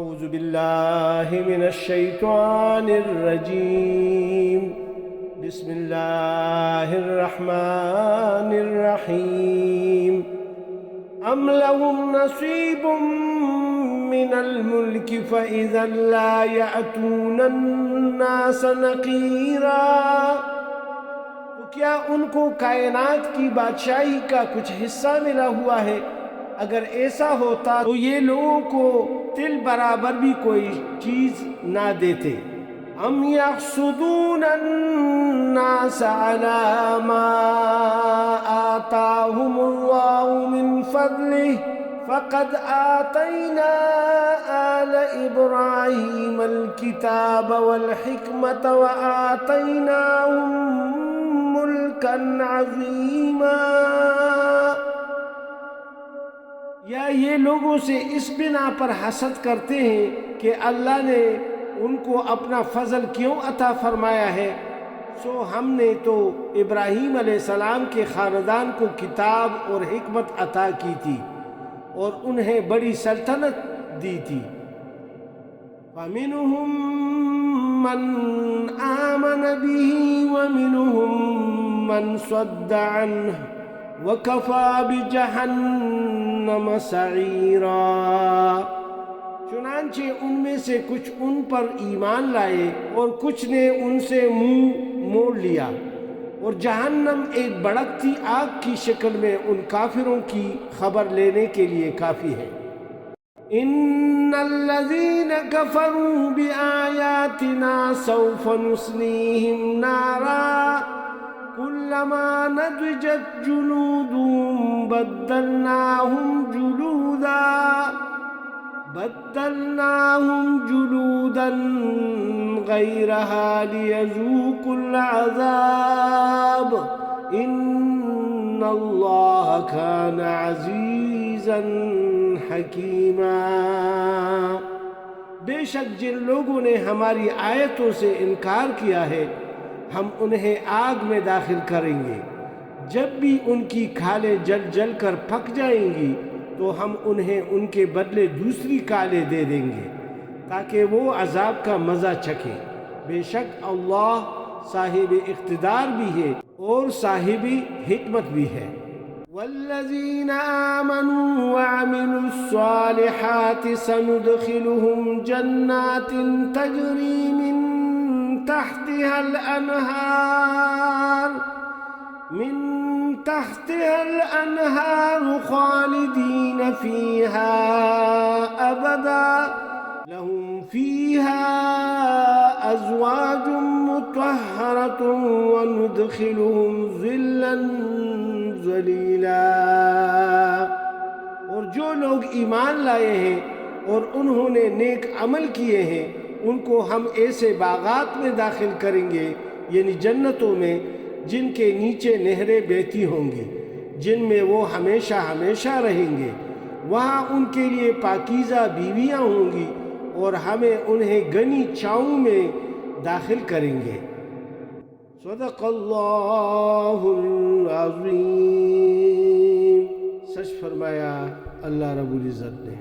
اعوذ باللہ من الشیطان الرجیم بسم اللہ الرحمن الرحیم ام لهم نصیب من الملک فاذا لا یأتون الناس نقیرا، تو کیا ان کو کائنات کی بادشاہی کا کچھ حصہ ملا ہوا ہے؟ اگر ایسا ہوتا تو یہ لوگوں کو تل برابر بھی کوئی چیز نہ دیتے۔ ام یحسدون الناس علی ما آتاہم اللہ من فضلہ فقد آتینا آل ابراہیم الکتاب والحکمت وآتیناہم ملکا عظیما، یا یہ لوگوں سے اس بنا پر حسد کرتے ہیں کہ اللہ نے ان کو اپنا فضل کیوں عطا فرمایا ہے؟ سو ہم نے تو ابراہیم علیہ السلام کے خاندان کو کتاب اور حکمت عطا کی تھی اور انہیں بڑی سلطنت دی تھی۔ فَمِنْهُمْ مَنْ آمَنَ بِهِ وَمِنْهُمْ مَنْ صَدَّ عَنْهُ وَكَفَى بِجَهَنَّمَ سَعِيرًا، چنانچہ ان میں سے کچھ ان پر ایمان لائے اور کچھ نے ان سے منہ موڑ لیا، اور جہنم ایک بھڑکتی آگ کی شکل میں ان کافروں کی خبر لینے کے لیے کافی ہے۔ ان الذین کفروا بآیاتنا سوف نصلیہم نارا كلما نضجت جلودهم بدلناهم جلودا غيرها ليذوقوا العذاب إن الله كان عزيزا حكيما، بے شک جن لوگوں نے ہماری آیتوں سے انکار کیا ہے ہم انہیں آگ میں داخل کریں گے، جب بھی ان کی کھالیں جل جل کر پک جائیں گی تو ہم انہیں ان کے بدلے دوسری کالیں دے دیں گے تاکہ وہ عذاب کا مزہ چکھیں۔ بے شک اللہ صاحب اقتدار بھی ہے اور صاحب حکمت بھی ہے۔ والذین آمنوا وعملوا الصالحات سندخلهم جنات تجری من تحتها الأنهار خالدين فيها أبدا لهم فيها أزواج مطهرة وندخلهم ظلا ظليلا، اور جو لوگ ایمان لائے ہیں اور انہوں نے نیک عمل کیے ہیں ان کو ہم ایسے باغات میں داخل کریں گے، یعنی جنتوں میں جن کے نیچے نہریں بہتی ہوں گی، جن میں وہ ہمیشہ ہمیشہ رہیں گے، وہاں ان کے لیے پاکیزہ بیویاں ہوں گی اور ہمیں انہیں گنی چھاؤں میں داخل کریں گے۔ صدق اللہ العظیم، سچ فرمایا اللہ رب العزت نے۔